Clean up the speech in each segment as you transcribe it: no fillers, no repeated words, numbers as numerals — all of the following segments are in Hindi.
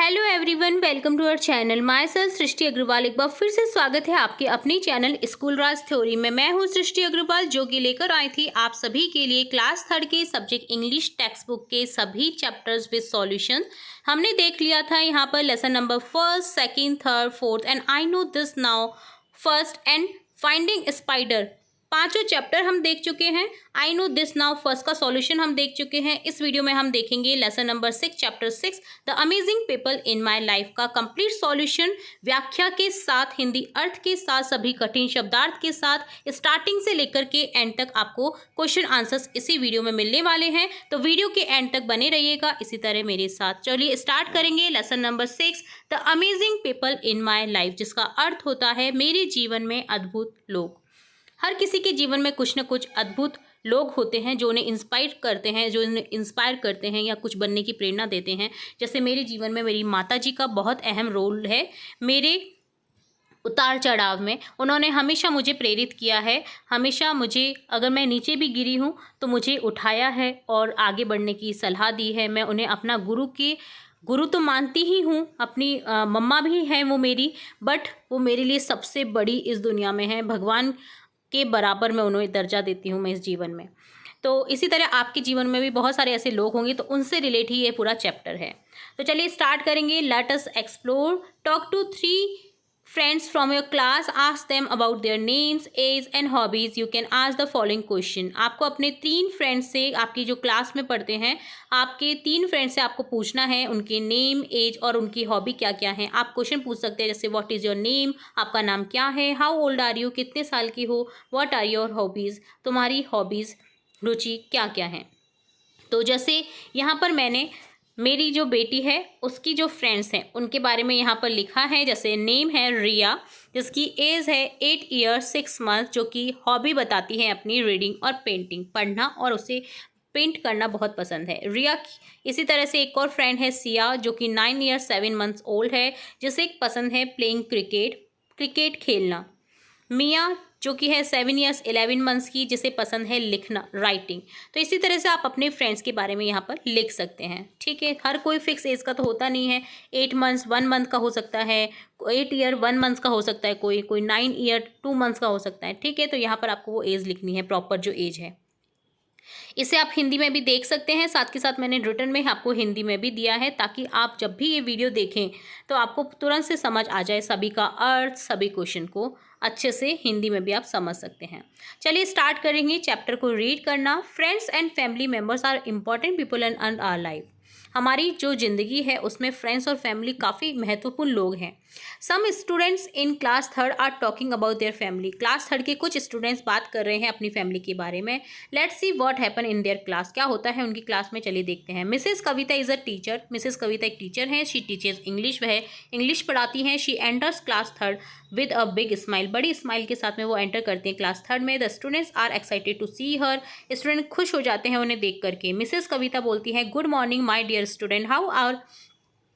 Hello everyone, welcome to our channel. Myself Srishti Agarwal. एक बार फिर से स्वागत है आपके अपने चैनल स्कूल राज थ्योरी में। मैं हूं सृष्टि अग्रवाल, जो कि लेकर आई थी आप सभी के लिए क्लास 3 के सब्जेक्ट इंग्लिश टेक्स्ट बुक के सभी चैप्टर्स विद सॉल्यूशन। हमने देख लिया था यहाँ पर lesson number 1, 2, 3, 4 and I know this now first and finding spider. पांचों चैप्टर हम देख चुके हैं। I know this now first का सॉल्यूशन हम देख चुके हैं। इस वीडियो में हम देखेंगे lesson number 6 chapter 6 the amazing people in my life का कंप्लीट सॉल्यूशन, व्याख्या के साथ, हिंदी अर्थ के साथ, सभी कठिन शब्दार्थ के साथ, स्टार्टिंग से लेकर के एंड तक आपको क्वेश्चन आंसर्स इसी वीडियो में मिलने वाले हैं। तो वीडियो के एंड तक बने रहिएगा इसी तरह मेरे साथ। चलिए स्टार्ट करेंगे lesson number 6 the amazing people in my life, जिसका अर्थ होता है मेरे जीवन में अद्भुत लोग। हर किसी के जीवन में कुछ न कुछ अद्भुत लोग होते हैं जो उन्हें इंस्पायर करते हैं, या कुछ बनने की प्रेरणा देते हैं। जैसे मेरे जीवन में मेरी माता जी का बहुत अहम रोल है। मेरे उतार चढ़ाव में उन्होंने हमेशा मुझे प्रेरित किया है। हमेशा मुझे, अगर मैं नीचे भी गिरी हूँ तो मुझे उठाया है और आगे बढ़ने की सलाह दी है। मैं उन्हें अपना गुरु तो मानती ही हूँ। अपनी मम्मा भी हैं वो मेरी, बट वो मेरे लिए सबसे बड़ी इस दुनिया में है। भगवान के बराबर मैं उन्हें दर्जा देती हूँ मैं इस जीवन में। तो इसी तरह आपके जीवन में भी बहुत सारे ऐसे लोग होंगे, तो उनसे रिलेट ही ये पूरा चैप्टर है। तो चलिए स्टार्ट करेंगे। Let us explore. Talk to 3 friends from your class, ask them about their names, age and hobbies. You can ask the following question. आपको अपने 3 फ्रेंड्स से, आपकी जो क्लास में पढ़ते हैं, आपके 3 फ्रेंड्स से आपको पूछना है उनके नेम, एज और उनकी हॉबी क्या क्या है। आप क्वेश्चन पूछ सकते हैं जैसे व्हाट इज़ योर नेम, आपका नाम क्या है, हाउ ओल्ड आर यू, कितने साल की हो, व्हाट आर योर हॉबीज़, तुम्हारी हॉबीज़, रुचि क्या क्या है। तो जैसे यहाँ पर मैंने मेरी जो बेटी है उसकी जो फ्रेंड्स हैं उनके बारे में यहाँ पर लिखा है। जैसे नेम है रिया, जिसकी एज है 8 ईयर्स 6 मंथ, जो कि हॉबी बताती है अपनी रीडिंग और पेंटिंग, पढ़ना और उसे पेंट करना बहुत पसंद है रिया। इसी तरह से एक और फ्रेंड है सिया, जो कि 9 ईयर्स 7 मंथ्स ओल्ड है, जिसे पसंद है प्लेइंग क्रिकेट खेलना। मिया, जो कि है 7 ईयर्स 11 मंथ्स की, जिसे पसंद है लिखना, राइटिंग। तो इसी तरह से आप अपने फ्रेंड्स के बारे में यहाँ पर लिख सकते हैं। ठीक है, हर कोई फिक्स एज का तो होता नहीं है। 8 मंथ्स 1 मंथ का हो सकता है, 8 ईयर 1 मंथ्स का हो सकता है, कोई 9 ईयर 2 मंथ्स का हो सकता है। ठीक है, तो यहाँ पर आपको वो एज लिखनी है, प्रॉपर जो एज है। इसे आप हिंदी में भी देख सकते हैं, साथ के साथ मैंने रिटर्न में आपको हिंदी में भी दिया है, ताकि आप जब भी ये वीडियो देखें तो आपको तुरंत से समझ आ जाए सभी का अर्थ, सभी क्वेश्चन को अच्छे से हिंदी में भी आप समझ सकते हैं। चलिए स्टार्ट करेंगे चैप्टर को रीड करना। Friends and family members are important people in our life. हमारी जो ज़िंदगी है उसमें फ्रेंड्स और फैमिली काफ़ी महत्वपूर्ण लोग हैं। Some students in class 3 are talking about their family. Class 3 के कुछ स्टूडेंट्स बात कर रहे हैं अपनी फैमिली के बारे में। Let's see what happen in their class. क्या होता है उनकी क्लास में, चलिए देखते हैं। Mrs Kavita is a teacher. Mrs Kavita एक टीचर हैं। शी टीचर्स इंग्लिश, वह इंग्लिश पढ़ाती हैं। She enters class 3 with a big smile. बड़ी स्माइल के साथ में वो एंटर करती हैं क्लास 3 में। The students are excited to see her. Student खुश हो जाते हैं उन्हें देख करके। मिसेस कविता बोलती हैं, good morning my dear student, how are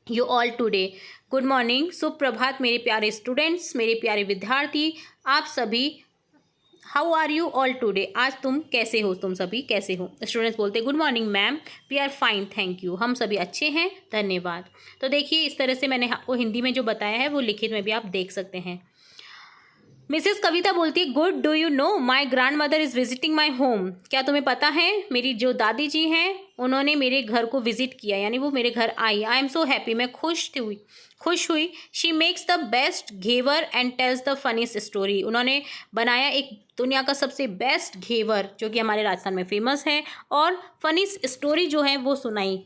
you all today. Good morning, सुप्रभात मेरे प्यारे स्टूडेंट्स, मेरे प्यारे विद्यार्थी, आप सभी। How are you all today, आज तुम कैसे हो, तुम सभी कैसे हो। स्टूडेंट्स बोलते हैं, good morning ma'am, we are fine thank you, हम सभी अच्छे हैं धन्यवाद। तो देखिए इस तरह से मैंने आपको हिंदी में जो बताया है वो लिखित में भी आप देख सकते हैं। मिसेस कविता बोलती है, good, do you know my grand mother is visiting my home. क्या तुम्हें पता है मेरी जो दादी जी हैं उन्होंने मेरे घर को विजिट किया, यानी वो मेरे घर आई। आई एम सो हैप्पी, मैं खुश हुई। She makes the best ghevar and tells the funniest story. उन्होंने बनाया एक दुनिया का सबसे बेस्ट घेवर, जो कि हमारे राजस्थान में फेमस है, और फनीस्ट स्टोरी जो है वो सुनाई।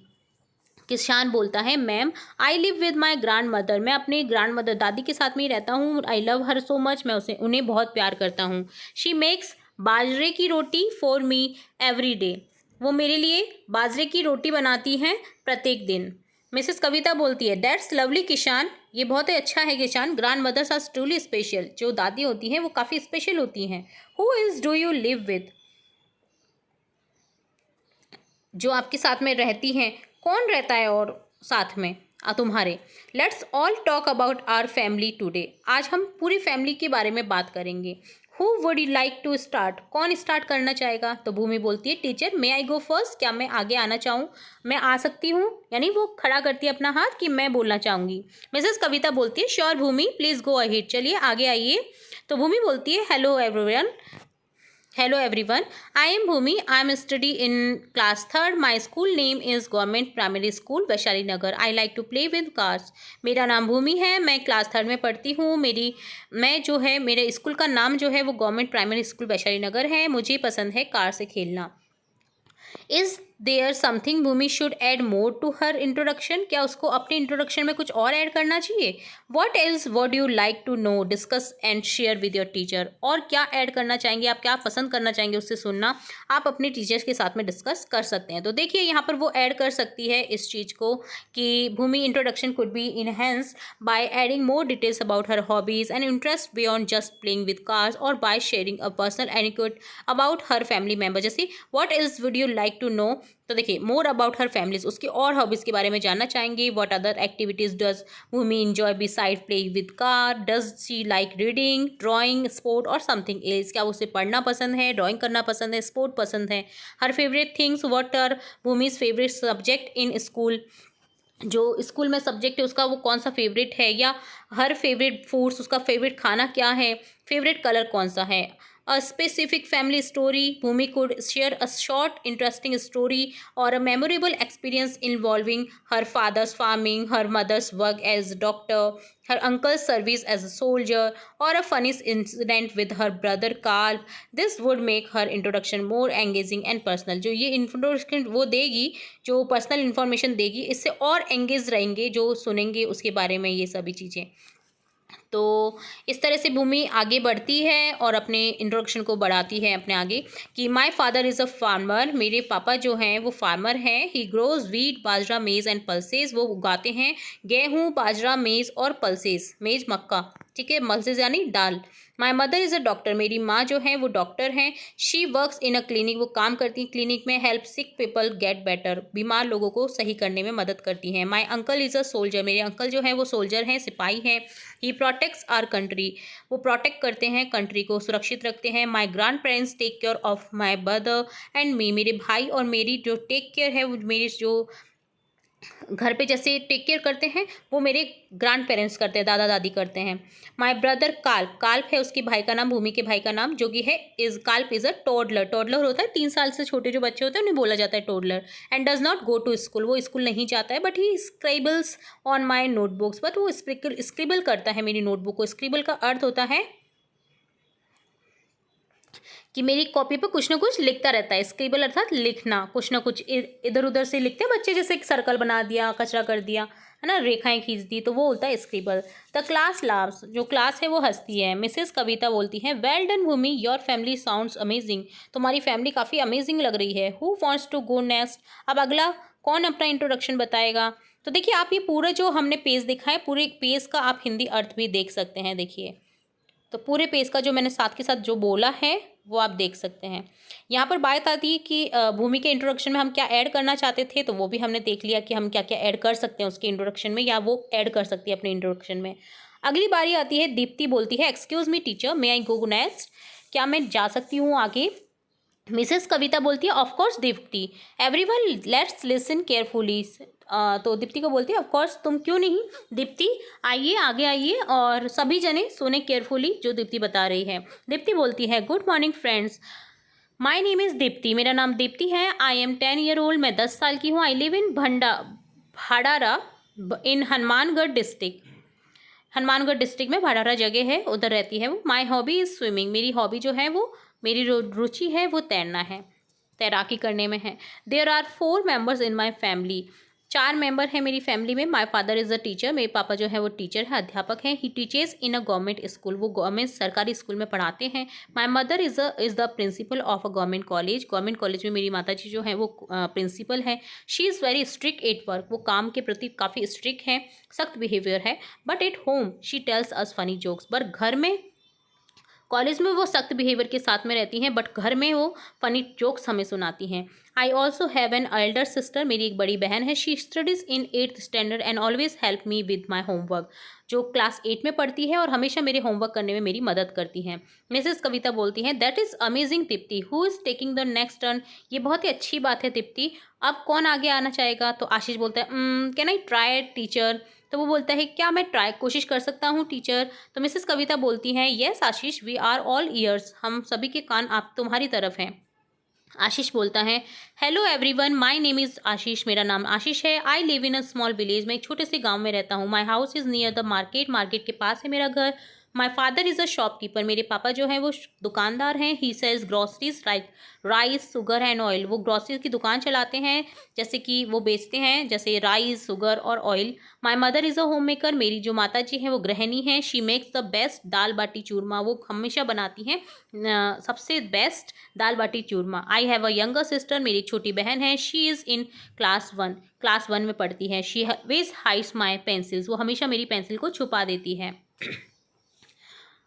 किसान बोलता है, ma'am I live with my grand mother. मैं अपनी ग्रैंड मदर दादी के साथ में ही रहता हूँ। I love her so much, मैं उन्हें बहुत प्यार करता हूँ। शी मेक्स बाजरे की रोटी फॉर मी एवरी डे। वो मेरे लिए बाजरे की रोटी बनाती हैं प्रत्येक दिन। मिसेस कविता बोलती है, दैट्स लवली किसान, ये बहुत ही अच्छा है किसान। Grandmothers are truly special, जो दादी होती हैं वो काफ़ी स्पेशल होती हैं। Who is do you live with, जो आपके साथ में रहती हैं कौन रहता है और साथ में तुम्हारे। Let's all talk about our family today. आज हम पूरी फैमिली के बारे में बात करेंगे। Who would you like to start, कौन स्टार्ट करना चाहेगा? तो भूमि बोलती है टीचर मे आई गो फर्स्ट, क्या मैं आगे आना चाहूँ, मैं आ सकती हूँ? यानी वो खड़ा करती है अपना हाथ कि मैं बोलना चाहूँगी। मिसेस कविता बोलती है sure Bhumi please go ahead, चलिए आगे आइए। तो भूमि बोलती है Hello everyone, I am Bhumi. I am study in class third. My school name is Government Primary School Vaishali Nagar. I like to play with cars. मेरा नाम भूमि है, मैं क्लास थर्ड में पढ़ती हूँ। मेरे स्कूल का नाम जो है वो government primary school Vaishali Nagar है। मुझे पसंद है कार से खेलना। Is there something Bhumi should add more to her introduction, क्या उसको अपने इंट्रोडक्शन में कुछ और ऐड करना चाहिए? What is what you like to know, discuss and share with your teacher, और क्या ऐड करना चाहेंगे आप, क्या पसंद करना चाहेंगे उससे सुनना, आप अपने टीचर्स के साथ में डिस्कस कर सकते हैं। तो देखिए यहाँ पर वो ऐड कर सकती है इस चीज़ को कि Bhumi introduction could be enhanced by adding more details about her hobbies and interest beyond just playing with cars, और by sharing a personal anecdote about her family member. जैसे what is would you like to know, तो देखिए मोर अबाउट हर फैमिलीज, उसकी और हॉबीज़ के बारे में जानना चाहेंगे। What other activities does Bhumi enjoy besides playing with car, does she like reading, drawing, sport और समथिंग एल्स, क्या उसे पढ़ना पसंद है, ड्राइंग करना पसंद है, स्पोर्ट पसंद है। Her favourite things, what are Bhumi's favourite subject in school, जो स्कूल में सब्जेक्ट है उसका वो कौन सा फेवरेट है, या हर फेवरेट फूड्स, उसका फेवरेट खाना क्या है, फेवरेट कलर कौन सा है। A specific family story, Bhumi could share a short interesting story or a memorable experience involving her father's farming, her mother's work as doctor, her uncle's service as a soldier, or a funny incident with her brother Carl. This would make her introduction more engaging and personal. जो ये इंट्रोडक्शन वो देगी, जो पर्सनल इन्फॉर्मेशन देगी, इससे और एंगेज रहेंगे जो सुनेंगे उसके बारे में ये सभी चीज़ें। तो इस तरह से भूमि आगे बढ़ती है और अपने इंट्रोडक्शन को बढ़ाती है अपने आगे कि my father is a farmer, मेरे पापा जो हैं वो फार्मर हैं। ही ग्रोज वीट, बाजरा, मेज़ एंड पल्सेस, वो उगाते हैं गेहूँ, बाजरा, मेज़ और पल्सेस, मेज़ मक्का, ठीक है, पल्सेस यानी दाल। My mother is a doctor, मेरी माँ जो है वो डॉक्टर हैं। She works in a clinic, वो काम करती हैं क्लिनिक में। Help sick people get better, बीमार लोगों को सही करने में मदद करती हैं। My uncle is a soldier, मेरे अंकल जो है वो सोल्जर हैं, सिपाही हैं। ही प्रोटेक्ट्स आर कंट्री, वो प्रोटेक्ट करते हैं कंट्री को, सुरक्षित रखते हैं। My grand parents take care of my brother and me, मेरे भाई और मेरी जो टेक केयर है, वो मेरी जो घर पे जैसे टेक केयर करते हैं वो मेरे ग्रैंड पेरेंट्स करते हैं, दादा दादी करते हैं। माई ब्रदर काल्प, काल्प है उसके भाई का नाम, भूमि के भाई का नाम, जो कि है calf is a toddler, toddler होता है 3 साल से छोटे जो बच्चे होते हैं उन्हें बोला जाता है toddler. And does not go to school, वो स्कूल नहीं जाता है, but he scribbles on my notebooks, but वो स्क्रिबल करता है मेरी नोटबुक को। स्क्रिबल का अर्थ होता है कि मेरी कॉपी पे कुछ ना कुछ लिखता रहता है। स्क्रिबल अर्थात लिखना, कुछ ना कुछ इधर उधर से लिखते हैं बच्चे, जैसे एक सर्कल बना दिया, कचरा कर दिया, है ना, रेखाएं खींच दी, तो वो होता है स्क्रिबल। द क्लास लाव्स, जो क्लास है वो हंसती है। मिसेस कविता बोलती है well done Bhumi, your family sounds amazing, तुम्हारी फैमिली काफ़ी अमेजिंग लग रही है। Who wants to go next, अब अगला कौन अपना इंट्रोडक्शन बताएगा? तो देखिए आप ये पूरा जो हमने पेज देखा है, पूरे पेज का आप हिंदी अर्थ भी देख सकते हैं। देखिए तो पूरे पेज का जो मैंने साथ के साथ जो बोला है वो आप देख सकते हैं। यहाँ पर बात आती है कि भूमि के इंट्रोडक्शन में हम क्या ऐड करना चाहते थे, तो वो भी हमने देख लिया कि हम क्या क्या ऐड कर सकते हैं उसके इंट्रोडक्शन में, या वो ऐड कर सकती है अपने इंट्रोडक्शन में। अगली बारी आती है, दीप्ति बोलती है एक्सक्यूज़ मी टीचर, मे आई गो नेक्स्ट, क्या मैं जा सकती हूँ आगे? मिसेस कविता बोलती है of course Deepti, everyone let's listen carefully. तो दीप्ति को बोलती है ऑफ कोर्स, तुम क्यों नहीं, दीप्ति आइए, आगे आइए और सभी जने सुने केयरफुली जो दीप्ति बता रही है। दीप्ति बोलती है good morning friends, my name is Deepti, मेरा नाम दीप्ति है। आई एम 10 ईयर ओल्ड, मैं 10 साल की हूँ। I live in Bhadara in Hanumangarh district, Hanumangarh district में भाडारा जगह है, उधर रहती है वो। माई हॉबी इज़ स्विमिंग, मेरी हॉबी जो है वो, मेरी रुचि है वो तैरना है, तैराकी करने में है। There are 4 members in my family, 4 member हैं मेरी फैमिली में। My father is a teacher, मेरे पापा जो है वो टीचर है, अध्यापक हैं। He teaches in a government school, वो गवर्नमेंट सरकारी स्कूल में पढ़ाते हैं। My mother is the principal of a government college, government college में मेरी माता जी जो है वो प्रिंसिपल है। She is very strict at work, वो काम के प्रति काफ़ी स्ट्रिक्ट है, सख्त बिहेवियर है। But at home she tells us funny jokes, पर घर में कॉलेज में वो सख्त बिहेवियर के साथ में रहती हैं, बट घर में वो फनी जोक्स हमें सुनाती हैं। I also have an elder sister, मेरी एक बड़ी बहन है। She studies in 8th standard and always help me with my homework, जो क्लास 8 में पढ़ती है और हमेशा मेरे होमवर्क करने में मेरी मदद करती हैं। मिसेस कविता बोलती हैं, that is amazing Dipti, who is taking the next turn. ये बहुत ही अच्छी बात है तिप्ती, अब कौन आगे आना चाहेगा। तो आशीष बोलता है, कैन आई ट्राई टीचर। तो वो बोलता है, क्या मैं कोशिश कर सकता हूँ टीचर। तो मिसेस कविता बोलती हैं, yes Ashish, we are all ears, हम सभी के कान आप तुम्हारी तरफ हैं। आशीष बोलता है, hello everyone, my name is Ashish, मेरा नाम आशीष है। I live in a small village, मैं एक छोटे से गांव में रहता हूँ। My house is near the market, market के पास है मेरा घर। My father is a shopkeeper, मेरे पापा जो हैं वो दुकानदार हैं। He sells groceries like rice, sugar and oil, वो ग्रॉसरीज की दुकान चलाते हैं, जैसे कि वो बेचते हैं जैसे राइस, शुगर और oil. My mother is a homemaker, मेरी जो माता जी हैं वो गृहिणी हैं। शी मेक्स द बेस्ट दाल बाटी चूरमा, वो हमेशा बनाती हैं सबसे बेस्ट दाल बाटी चूरमा। I have a younger sister, मेरी एक छोटी बहन है। शी इज़ इन क्लास 1 में पढ़ती है। She was hides my pencils, वो हमेशा मेरी पेंसिल को छुपा देती है।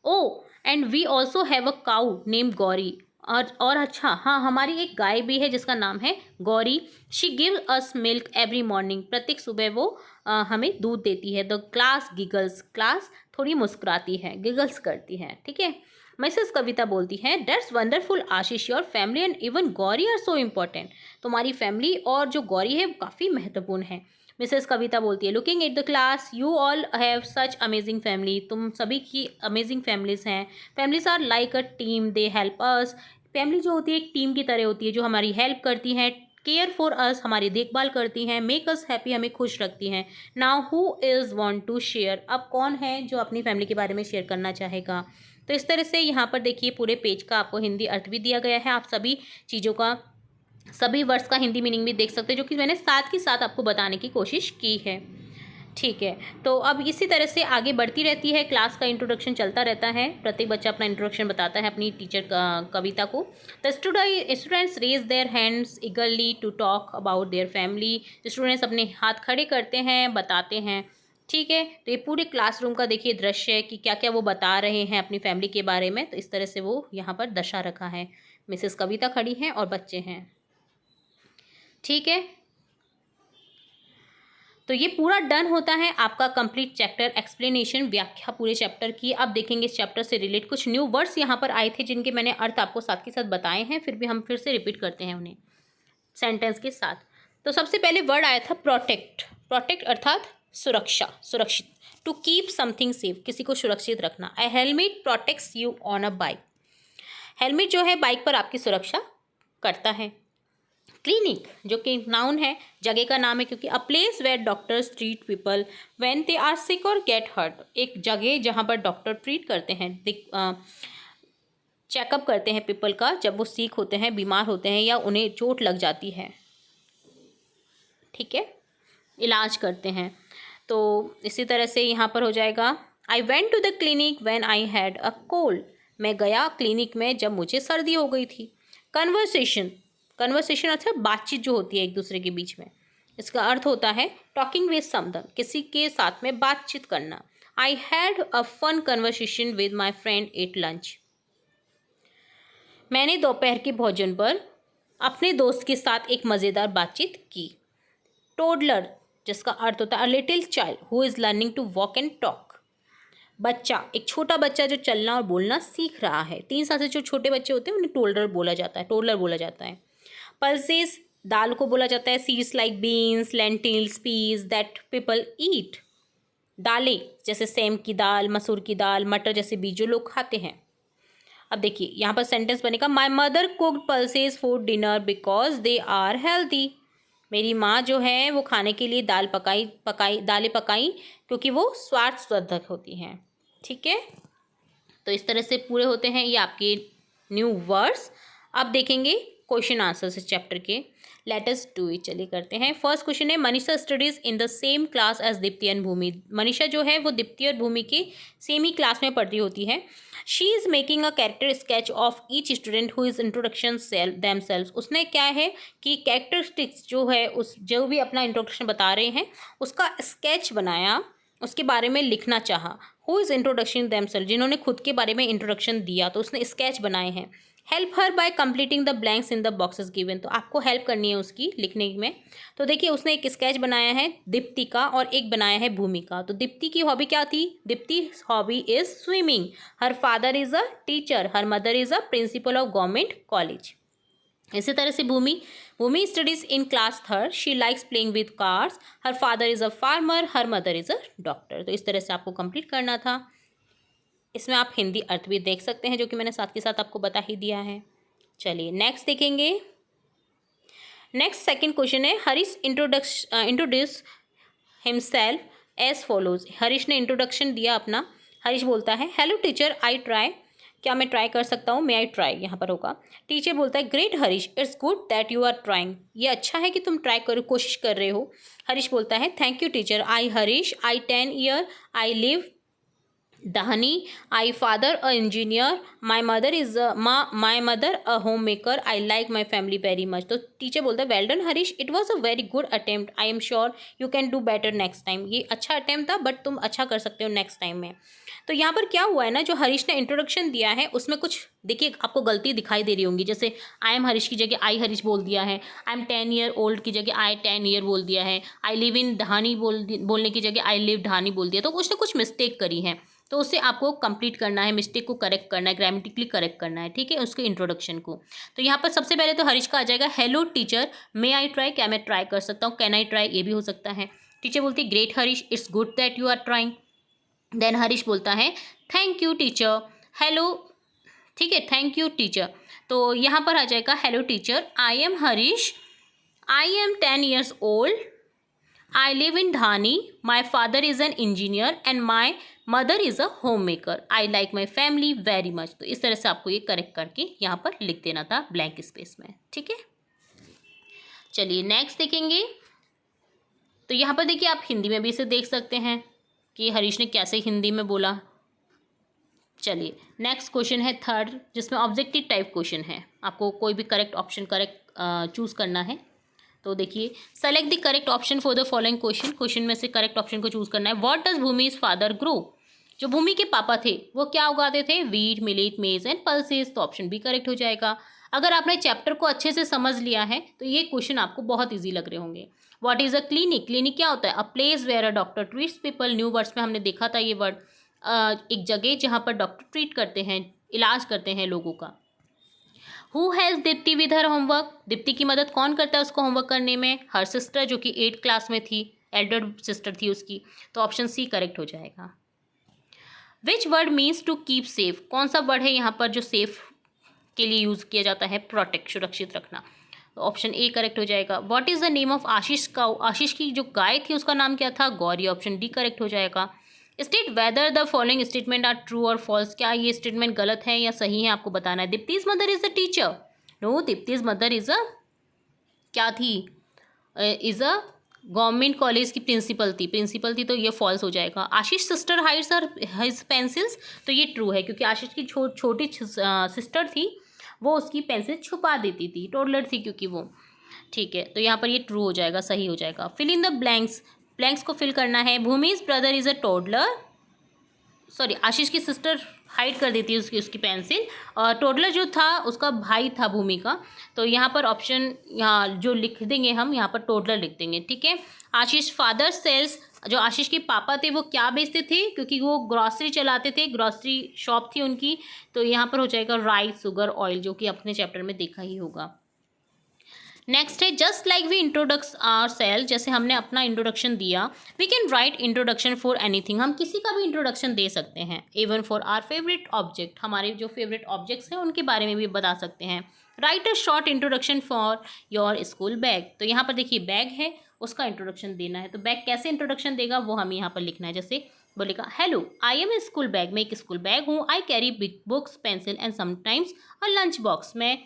Oh and we also have a cow name Gauri, और अच्छा हाँ, हमारी एक गाय भी है जिसका नाम है Gauri. She give us milk every morning, प्रत्येक सुबह वो हमें दूध देती है। द क्लास गिगल्स, क्लास थोड़ी मुस्कुराती है, गिगल्स करती है, ठीक है। मिसेस कविता बोलती हैं, that's wonderful Ashish, your family and even Gauri are so important, तुम्हारी फैमिली और जो गौरी है वो काफ़ी महत्वपूर्ण है। मिसेस कविता बोलती है, looking at the class, you all have such amazing family, तुम सभी की अमेजिंग फैमिलीज हैं। Families are like a team, they help us, family जो होती है एक टीम की तरह होती है जो हमारी हेल्प करती हैं, केयर फॉर अस, हमारी देखभाल करती हैं, मेक अस हैप्पी, हमें खुश रखती हैं। Now who is want to share, अब कौन है जो अपनी फैमिली के बारे में शेयर करना चाहेगा। तो इस तरह से यहाँ पर देखिए पूरे पेज का आपको हिंदी अर्थ भी दिया गया है, आप सभी चीज़ों का, सभी वर्ड्स का हिंदी मीनिंग भी देख सकते हैं, जो कि मैंने साथ ही साथ आपको बताने की कोशिश की है, ठीक है। तो अब इसी तरह से आगे बढ़ती रहती है, क्लास का इंट्रोडक्शन चलता रहता है, प्रत्येक बच्चा अपना इंट्रोडक्शन बताता है अपनी टीचर कविता को। The students raise their hands eagerly to talk about their family, students अपने हाथ खड़े करते हैं, बताते हैं, ठीक है। तो ये पूरे क्लासरूम का देखिए दृश्य है कि क्या क्या वो बता रहे हैं अपनी फैमिली के बारे में। तो इस तरह से वो यहाँ पर दर्शा रखा है, मिसेस कविता खड़ी हैं और बच्चे हैं, ठीक है। तो ये पूरा डन होता है आपका कंप्लीट चैप्टर एक्सप्लेनेशन, व्याख्या पूरे चैप्टर की। अब देखेंगे इस चैप्टर से रिलेट कुछ न्यू वर्ड्स यहाँ पर आए थे जिनके मैंने अर्थ आपको साथ के साथ बताए हैं, फिर भी हम फिर से रिपीट करते हैं उन्हें सेंटेंस के साथ। तो सबसे पहले वर्ड आया था प्रोटेक्ट, प्रोटेक्ट अर्थात सुरक्षा, सुरक्षित। टू कीप समथिंग सेफ, किसी को सुरक्षित रखना। A helmet protects you on a bike, helmet जो है बाइक पर आपकी सुरक्षा करता है। क्लिनिक जो कि नाउन है, जगह का नाम है, क्योंकि a place where doctors treat people when they are sick और गेट हर्ट, एक जगह जहाँ पर डॉक्टर ट्रीट करते हैं, चेकअप करते हैं पीपल का जब वो सिक होते हैं, बीमार होते हैं या उन्हें चोट लग जाती है, ठीक है, इलाज करते हैं। तो इसी तरह से यहाँ पर हो जाएगा, I went to the clinic when I had a cold, मैं गया क्लिनिक में जब मुझे सर्दी हो गई थी। कन्वर्सेशन, कन्वर्सेशन अर्थात बातचीत जो होती है एक दूसरे के बीच में, इसका अर्थ होता है टॉकिंग विद समवन, किसी के साथ में बातचीत करना। I had a fun conversation with my friend at lunch, मैंने दोपहर के भोजन पर अपने दोस्त के साथ एक मज़ेदार बातचीत की। टोडलर जिसका अर्थ होता है a little child who is learning to walk and talk, बच्चा एक छोटा बच्चा जो चलना और बोलना सीख रहा है। 3 साल से जो छोटे बच्चे होते हैं उन्हें टोडलर बोला जाता है, टोडलर बोला जाता है। पल्सेस दाल को बोला जाता है, seeds like beans, lentils, peas that people eat, दालें जैसे सेम की दाल, मसूर की दाल, मटर जैसे बीज जो लोग खाते हैं। अब देखिए यहाँ पर सेंटेंस बनेगा, my mother cooked pulses for dinner because they are healthy, मेरी माँ जो है वो खाने के लिए दालें पकाई क्योंकि वो स्वास्थ्यवर्धक होती हैं, ठीक है। तो इस तरह से पूरे होते हैं ये आपके न्यू वर्ड्स। अब देखेंगे क्वेश्चन आंसर्स इस चैप्टर के, लेट अस डू इट, चलिए करते हैं। फर्स्ट क्वेश्चन है, Manisha studies in the same class as Dipti and Bhumi, Manisha जो है वो दीप्ति और भूमि की सेम ही क्लास में पढ़ती होती है। She is making a character sketch of each student who is introduction them self, उसने क्या है कि कैरेक्टरिस्टिक्स जो है उस जो भी अपना इंट्रोडक्शन बता रहे हैं उसका स्केच बनाया, उसके बारे में लिखना चाहा। हु इज़ इंट्रोडक्शन देमसेल्फ, जिन्होंने खुद के बारे में इंट्रोडक्शन दिया, तो उसने स्केच बनाए हैं। Help her by completing the blanks in the boxes given, तो आपको हेल्प करनी है उसकी लिखने में। तो देखिए उसने एक स्केच बनाया है दीप्ति का और एक बनाया है भूमि का। तो दीप्ति की हॉबी क्या थी? Dipti hobby is swimming. Her father is a teacher. Her mother is a principal of government college. इसी तरह से Bhumi studies in class third. She likes playing with cars. Her father is a farmer. Her mother is a doctor. तो इस तरह से आपको कंप्लीट करना था। इसमें आप हिंदी अर्थ भी देख सकते हैं, जो कि मैंने साथ के साथ आपको बता ही दिया है। चलिए नेक्स्ट देखेंगे। नेक्स्ट सेकंड क्वेश्चन है, Harish introduce himself as follows. Harish ने इंट्रोडक्शन दिया अपना। हरीश बोलता है हेलो टीचर आई ट्राई, क्या मैं ट्राई कर सकता हूँ? मे आई ट्राई यहाँ पर होगा। टीचर बोलता है great Harish, it's good that you are trying, ये अच्छा है कि तुम ट्राई करो, कोशिश कर रहे हो। हरीश बोलता है thank you teacher, I Harish, I 10 year, I live Dhani, I father a engineer, my mother a homemaker, I like my family very much। तो टीचर बोलता है well done Harish, it was a very good attempt, I am sure you can do better next time. ये अच्छा अटेम्प्ट था बट तुम अच्छा कर सकते हो नेक्स्ट टाइम में। तो यहाँ पर क्या हुआ है ना, जो हरीश ने इंट्रोडक्शन दिया है उसमें कुछ देखिए आपको गलती दिखाई दे रही होंगी। जैसे आई एम हरीश की जगह आई हरीश बोल दिया है। आई एम 10 ईयर ओल्ड की जगह आई 10 ईयर बोल दिया है। आई लिव इन ढानी बोलने की जगह आई लिव ढानी बोल दिया। तो कुछ ना कुछ मिस्टेक करी है, तो उसे आपको कंप्लीट करना है, मिस्टेक को करेक्ट करना है, ग्रामेटिकली करेक्ट करना है, ठीक है, उसके इंट्रोडक्शन को। तो यहाँ पर सबसे पहले तो हरीश का आ जाएगा hello teacher, may I try, क्या मैं ट्राई कर सकता हूँ? कैन आई ट्राई, ये भी हो सकता है। टीचर बोलती है great Harish, it's good that you are trying. Then Harish बोलता है थैंक यू टीचर, हेलो, ठीक है, थैंक यू टीचर। तो यहाँ पर आ जाएगा hello teacher, I am Harish, I am 10 years old, I live in Dhani. My father is an engineer and my mother is a homemaker. I like my family very much. तो इस तरह से आपको ये करेक्ट करके यहाँ पर लिख देना था ब्लैंक स्पेस में, ठीक है। चलिए नेक्स्ट देखेंगे। तो यहाँ पर देखिए आप हिंदी में भी इसे देख सकते हैं कि हरीश ने कैसे हिंदी में बोला। चलिए नेक्स्ट क्वेश्चन है थर्ड, जिसमें ऑब्जेक्टिव टाइप क्वेश्चन है। आपको कोई भी करेक्ट ऑप्शन चूज़ करना है। तो देखिए select the correct option for the following question. Question में से करेक्ट ऑप्शन को चूज करना है। What does Bhumij father grow, जो भूमि के पापा थे वो क्या उगाते थे? वीट, मिलेट, मेज एंड पल्सेस। तो ऑप्शन भी करेक्ट हो जाएगा। अगर आपने चैप्टर को अच्छे से समझ लिया है तो ये क्वेश्चन आपको बहुत ईजी लग रहे होंगे। What is a clinic, clinic क्या होता है? A place where a doctor treats people. New words में हमने देखा था ये वर्ड, एक जगह जहाँ पर डॉक्टर ट्रीट करते हैं, इलाज करते हैं लोगों का। Who has Deepti with her homework, Deepti की मदद कौन करता है उसको होमवर्क करने में? हर सिस्टर, जो कि 8th क्लास में थी, एल्डर सिस्टर थी उसकी। तो ऑप्शन सी करेक्ट हो जाएगा। Which word means to keep safe, कौन सा वर्ड है यहाँ पर जो सेफ के लिए यूज़ किया जाता है? प्रोटेक्ट, सुरक्षित रखना। तो ऑप्शन ए करेक्ट हो जाएगा। What is the name of Ashish cow, Ashish की जो गाय थी उसका नाम क्या था? गौरी। ऑप्शन डी करेक्ट हो जाएगा। State whether the following statement are true और फॉल्स, क्या ये स्टेटमेंट गलत है या सही है, आपको बताना है। Dipti's mother is a teacher, no, Dipti's mother is a क्या थी? इज अ गवर्नमेंट कॉलेज की प्रिंसिपल थी, तो ये फॉल्स हो जाएगा। Ashish sister hides her his pencils, तो ये ट्रू है क्योंकि आशीष की छोटी सिस्टर थी, वो उसकी पेंसिल छुपा देती थी, टोडलर थी क्योंकि वो, ठीक है। तो यहाँ पर ये ट्रू हो जाएगा, सही हो जाएगा। Fill in the blanks, blanks को फिल करना है। Bhumi's brother is a toddler, sorry Ashish की सिस्टर हाइड कर देती है उसकी पेंसिल, और टोडलर जो था उसका भाई था भूमि का। तो यहाँ पर ऑप्शन यहाँ जो लिख देंगे हम, यहाँ पर टोडलर लिख देंगे, ठीक है। आशीष फादर सेल्स, जो आशीष के पापा थे वो क्या बेचते थे? क्योंकि वो ग्रॉसरी चलाते थे, ग्रॉसरी शॉप थी उनकी। तो यहाँ पर हो जाएगा राइस, शुगर, ऑयल, जो कि अपने चैप्टर में देखा ही होगा। नेक्स्ट है just like we introduce our self, जैसे हमने अपना इंट्रोडक्शन दिया। We can write introduction for anything, हम किसी का भी इंट्रोडक्शन दे सकते हैं। Even for our favourite object, हमारे जो फेवरेट ऑब्जेक्ट्स हैं उनके बारे में भी बता सकते हैं। Right a short introduction for your school bag, तो यहाँ पर देखिए बैग है, उसका इंट्रोडक्शन देना है। तो बैग कैसे इंट्रोडक्शन देगा वो हमें यहाँ पर लिखना है। जैसे बोलेगा hello I am a school bag, मैं एक स्कूल बैग हूँ। I carry big books pencil and sometimes a lunch box, मैं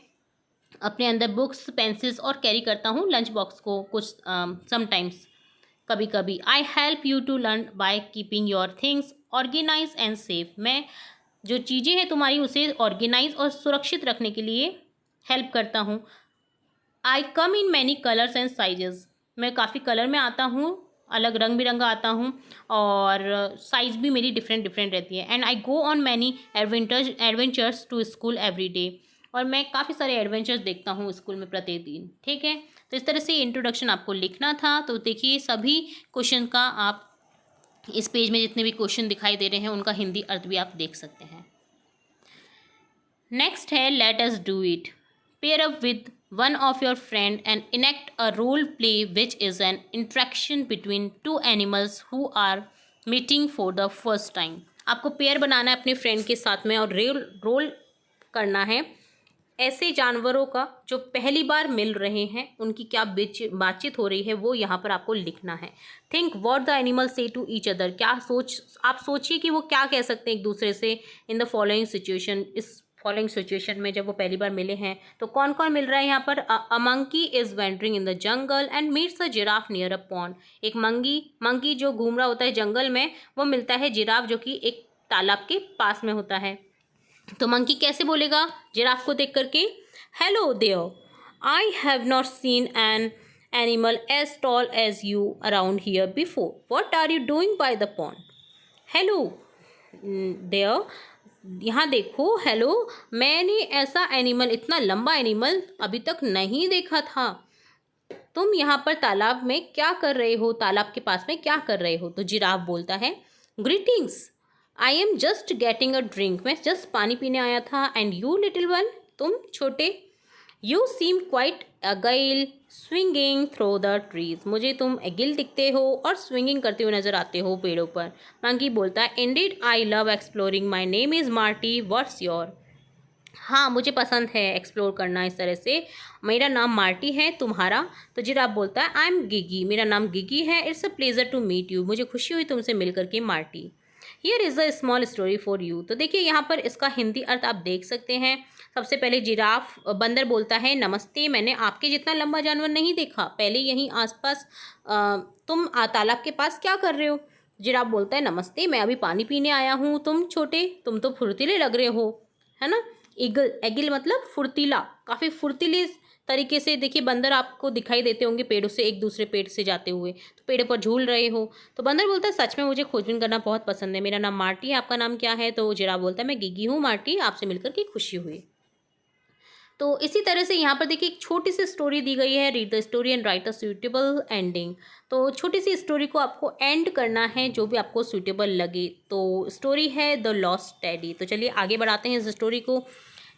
अपने अंदर बुक्स पेंसिल्स और कैरी करता हूँ लंच बॉक्स को कुछ समटाइम्स, कभी कभी। I help you to learn by keeping your things organise and safe, मैं जो चीज़ें हैं तुम्हारी उसे ऑर्गेनाइज और सुरक्षित रखने के लिए हेल्प करता हूँ। I come in many colours and sizes, मैं काफ़ी कलर में आता हूँ अलग रंग बिरंगा आता हूँ और साइज़ भी मेरी डिफरेंट डिफरेंट रहती है। And I go on many adventures to school every day, और मैं काफ़ी सारे एडवेंचर्स देखता हूँ स्कूल में प्रतिदिन। ठीक है, तो इस तरह से इंट्रोडक्शन आपको लिखना था। तो देखिए सभी क्वेश्चन का आप इस पेज में जितने भी क्वेश्चन दिखाई दे रहे हैं उनका हिंदी अर्थ भी आप देख सकते हैं। नेक्स्ट है let us do it. Pair up with one of your friend and enact a role play which is an interaction between two animals who are meeting for the first time. आपको पेयर बनाना है अपने फ्रेंड के साथ में और रोल करना है ऐसे जानवरों का जो पहली बार मिल रहे हैं, उनकी क्या बातचीत हो रही है वो यहाँ पर आपको लिखना है। थिंक व्हाट द एनिमल से टू ईच अदर। आप सोचिए कि वो क्या कह सकते हैं एक दूसरे से इन द फॉलोइंग सिचुएशन। इस फॉलोइंग सिचुएशन में जब वो पहली बार मिले हैं तो कौन कौन मिल रहा है यहाँ पर। A monkey is wandering in the jungle and meets a giraffe near a pond. एक मंकी जो घूम रहा होता है जंगल में, वो मिलता है जिराफ जो कि एक तालाब के पास में होता है। तो मंकी कैसे बोलेगा जिराफ को देख करके, hello there, I have not seen an animal as tall as you around here before, what are you doing by the pond. Hello there, यहाँ देखो, हेलो, मैंने ऐसा एनिमल, इतना लंबा एनिमल अभी तक नहीं देखा था। तुम यहाँ पर तालाब में क्या कर रहे हो, तालाब के पास में क्या कर रहे हो। तो जिराफ बोलता है, greetings, I am just getting a drink, मैं जस्ट पानी पीने आया था। एंड यू लिटिल वन, तुम छोटे, you seem quite agile swinging through the trees, मुझे तुम अगिल दिखते हो और स्विंगिंग करते हुए नजर आते हो पेड़ों पर। मंकी बोलता है, indeed I love exploring, my name is Marty, what's your. हाँ, मुझे पसंद है एक्सप्लोर करना इस तरह से, मेरा नाम मार्टी है, तुम्हारा। तो जिराफ बोलता है, आई एम गिगी, मेरा नाम गिगी है। It's a pleasure to meet you, मुझे खुशी हुई तुमसे मिल करके Marty. Here is a small story for you. तो देखिए यहाँ पर इसका हिंदी अर्थ आप देख सकते हैं। सबसे पहले बंदर बोलता है, नमस्ते, मैंने आपके जितना लंबा जानवर नहीं देखा, पहले यहीं आसपास तुम तालाब के पास क्या कर रहे हो। जिराफ बोलता है, नमस्ते, मैं अभी पानी पीने आया हूँ, तुम छोटे, तुम तो फुर्तीले लग रहे हो, है ना। एगिल मतलब फुर्तीला, काफ़ी फुर्तीले तरीके से देखिए बंदर आपको दिखाई देते होंगे पेड़ों से एक दूसरे पेड़ से जाते हुए, तो पेड़ों पर झूल रहे हो। तो बंदर बोलता है, सच में मुझे खोजबीन करना बहुत पसंद है, मेरा नाम मार्टी है, आपका नाम क्या है। तो जिराफ बोलता है, मैं गिगी हूँ मार्टी, आपसे मिलकर के खुशी हुई। तो इसी तरह से यहाँ पर देखिए एक छोटी सी स्टोरी दी गई है, read the story and right a suitable ending. तो छोटी सी स्टोरी को आपको एंड करना है जो भी आपको सूटेबल लगे। तो स्टोरी है द लॉस्ट टेडी। तो चलिए आगे बढ़ाते हैं इस स्टोरी को।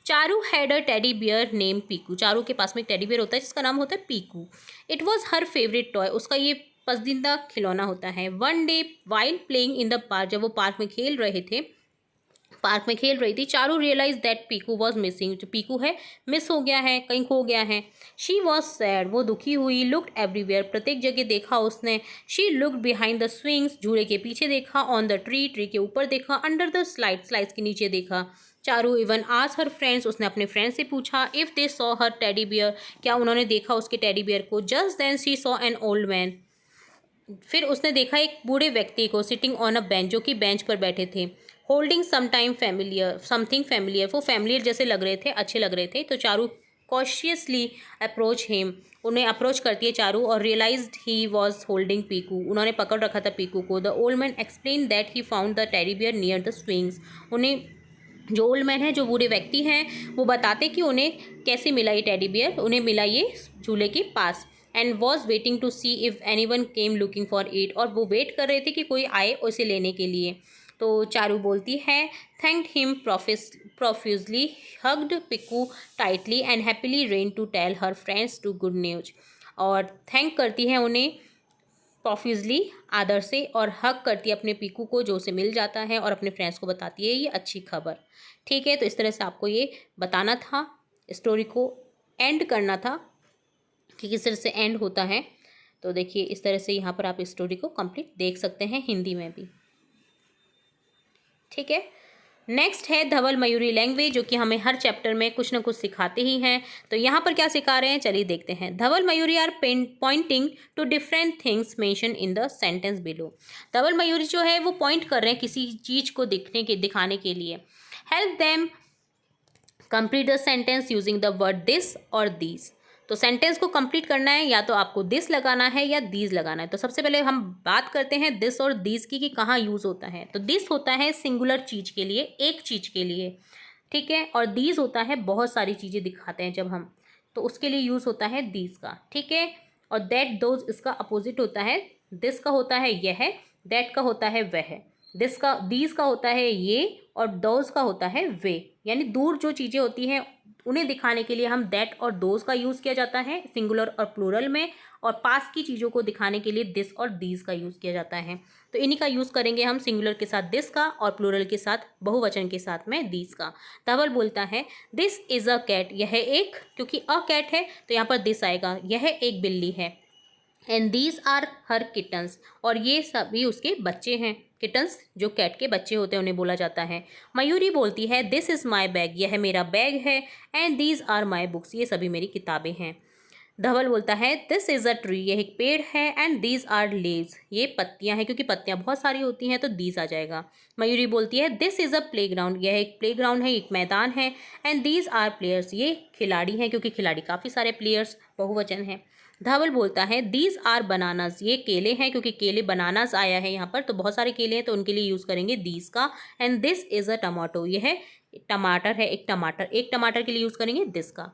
Charu had a teddy bear name Piku. Charu के पास में एक टेडी बियर होता है जिसका नाम होता है Piku. It was her favourite toy, उसका ये पसंदीदा खिलौना होता है। One day while playing in the park, जब वो पार्क में खेल रही थी, Charu realise that Piku was missing, जो पीकू है मिस हो गया है, कहीं खो गया है। शी वॉज सैड, वो दुखी हुई। लुक्ड एवरीवेयर, प्रत्येक जगह देखा उसने। She looked behind the swings, झूले के पीछे देखा। ऑन द ट्री, ट्री के ऊपर देखा। अंडर द स्लाइड, स्लाइड्स के नीचे देखा। चारू इवन आज हर फ्रेंड्स, उसने अपने फ्रेंड से पूछा, if they saw her teddy bear, क्या उन्होंने देखा उसके टेडी बियर को। Just then she saw an old man, फिर उसने देखा एक बूढ़े व्यक्ति को, सिटिंग ऑन अ बेंच, जो कि बेंच पर बैठे थे। होल्डिंग समथिंग फैमिलियर, वो फैमिलियर जैसे लग रहे थे, अच्छे लग रहे थे। तो चारू कॉशियसली अप्रोच हिम, उन्हें अप्रोच करती है चारू, और realised he was holding Piku, उन्होंने पकड़ रखा था पीकू को। The old man explain that he found the teddy bear near the swings, उन्हें, जो ओल्ड मैन है, जो बूढ़े व्यक्ति हैं, वो बताते कि उन्हें कैसे मिला ये टेडी बियर, उन्हें मिला ये झूले के पास। And was waiting to see if anyone came looking for it, और वो वेट कर रहे थे कि कोई आए उसे लेने के लिए। तो चारू बोलती है, thanked him profusely, hugged Piku tightly and happily ran to tell her friends to good news, और थैंक करती है उन्हें प्रोफ्यूजली, आदर से, और हक करती है अपने पीकू को जो उसे मिल जाता है, और अपने फ्रेंड्स को बताती है ये अच्छी खबर। ठीक है, तो इस तरह से आपको ये बताना था, स्टोरी को एंड करना था कि किस तरह से एंड होता है। तो देखिए इस तरह से यहाँ पर आप इस स्टोरी को कंप्लीट देख सकते हैं हिंदी में भी। ठीक है, नेक्स्ट है धवल मयूरी लैंग्वेज, जो कि हमें हर चैप्टर में कुछ ना कुछ सिखाते ही हैं। तो यहाँ पर क्या सिखा रहे हैं, चलिए देखते हैं। Dhaval Mayuri are pointing to different things mentioned in the sentence below. Dhaval Mayuri जो है वो पॉइंट कर रहे हैं किसी चीज़ को दिखाने के लिए। Help them complete the sentence using the word this और दीज। तो सेंटेंस को कंप्लीट करना है या तो आपको दिस लगाना है या दीज लगाना है। तो सबसे पहले हम बात करते हैं दिस और दीज की कि कहाँ यूज़ होता है। तो दिस होता है सिंगुलर चीज़ के लिए, एक चीज़ के लिए, ठीक है। और दीज होता है बहुत सारी चीज़ें दिखाते हैं जब हम, तो उसके लिए यूज़ होता है दीज का, ठीक है। और दैट दोज इसका अपोजिट होता है। दिस का होता है यह, दैट का होता है वह, दिस का दीज का होता है ये, और दोज का होता है वे। यानी दूर जो चीज़ें होती हैं उन्हें दिखाने के लिए हम दैट और दोज का यूज़ किया जाता है सिंगुलर और प्लूरल में, और पास की चीज़ों को दिखाने के लिए दिस और दीज का यूज़ किया जाता है। तो इन्हीं का यूज़ करेंगे हम, सिंगुलर के साथ दिस का और प्लूरल के साथ, बहुवचन के साथ में दीज का। धवल बोलता है दिस इज़ अ कैट, यह एक, क्योंकि अ कैट है तो यहाँ पर दिस आएगा, यह एक बिल्ली है। And these are her kittens, और ये सभी उसके बच्चे हैं। किटन्स जो कैट के बच्चे होते हैं उन्हें बोला जाता है। मयूरी बोलती है दिस इज़ माई बैग, यह मेरा बैग है। And these are my books, ये सभी मेरी किताबें हैं। धवल बोलता है दिस इज़ अ ट्री, यह एक पेड़ है। एंड दीज आर लीव्स, ये पत्तियां हैं, क्योंकि पत्तियां बहुत सारी होती हैं तो दीज आ जाएगा। मयूरी बोलती है this is a play ground, यह एक प्ले ग्राउंड है, एक मैदान है। एंड दीज आर प्लेयर्स, ये खिलाड़ी हैं, क्योंकि खिलाड़ी काफ़ी सारे प्लेयर्स बहुवचन है। धवल बोलता है दीज आर बनानास, ये केले हैं, क्योंकि केले बनानास आया है यहाँ पर, तो बहुत सारे केले हैं तो उनके लिए यूज़ करेंगे दीज का। And this is a tomato, यह टमाटर है, एक टमाटर, एक टमाटर के लिए यूज़ करेंगे दिस का।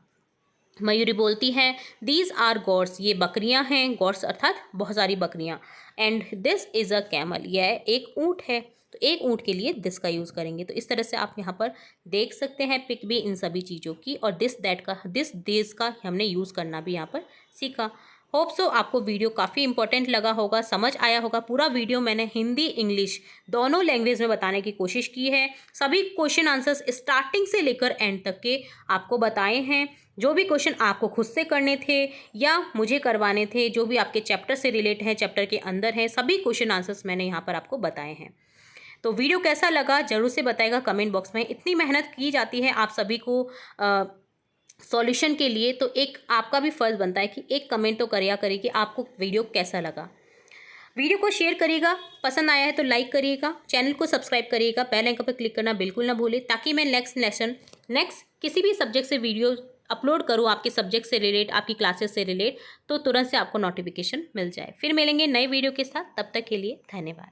मयूरी बोलती है दीज आर गॉड्स, ये बकरियां हैं, गॉड्स अर्थात बहुत सारी बकरियां। And this is a camel, यह एक ऊँट है, तो एक ऊँट के लिए दिस का यूज़ करेंगे। तो इस तरह से आप यहाँ पर देख सकते हैं पिक भी इन सभी चीज़ों की, और दिस दैट का, दिस दिस का हमने यूज़ करना भी यहाँ पर सीखा। होप सो आपको वीडियो काफ़ी इंपॉर्टेंट लगा होगा, समझ आया होगा। पूरा वीडियो मैंने हिंदी इंग्लिश दोनों लैंग्वेज में बताने की कोशिश की है। सभी क्वेश्चन आंसर्स स्टार्टिंग से लेकर एंड तक के आपको बताए हैं। जो भी क्वेश्चन आपको खुद से करने थे या मुझे करवाने थे, जो भी आपके चैप्टर से रिलेट हैं, चैप्टर के अंदर हैं, सभी क्वेश्चन आंसर्स मैंने यहाँ पर आपको बताए हैं। तो वीडियो कैसा लगा ज़रूर से बताइएगा कमेंट बॉक्स में। इतनी मेहनत की जाती है आप सभी को सॉल्यूशन के लिए, तो एक आपका भी फ़र्ज़ बनता है कि एक कमेंट तो करिए कि आपको वीडियो कैसा लगा। वीडियो को शेयर करिएगा, पसंद आया है तो लाइक करिएगा, चैनल को सब्सक्राइब करिएगा, बेल आइकन पर क्लिक करना बिल्कुल ना भूलें, ताकि मैं नेक्स्ट किसी भी सब्जेक्ट से वीडियो अपलोड करूँ आपके सब्जेक्ट से रिलेट, आपकी क्लासेस से रिलेट, तो तुरंत से आपको नोटिफिकेशन मिल जाए। फिर मिलेंगे नए वीडियो के साथ, तब तक के लिए धन्यवाद।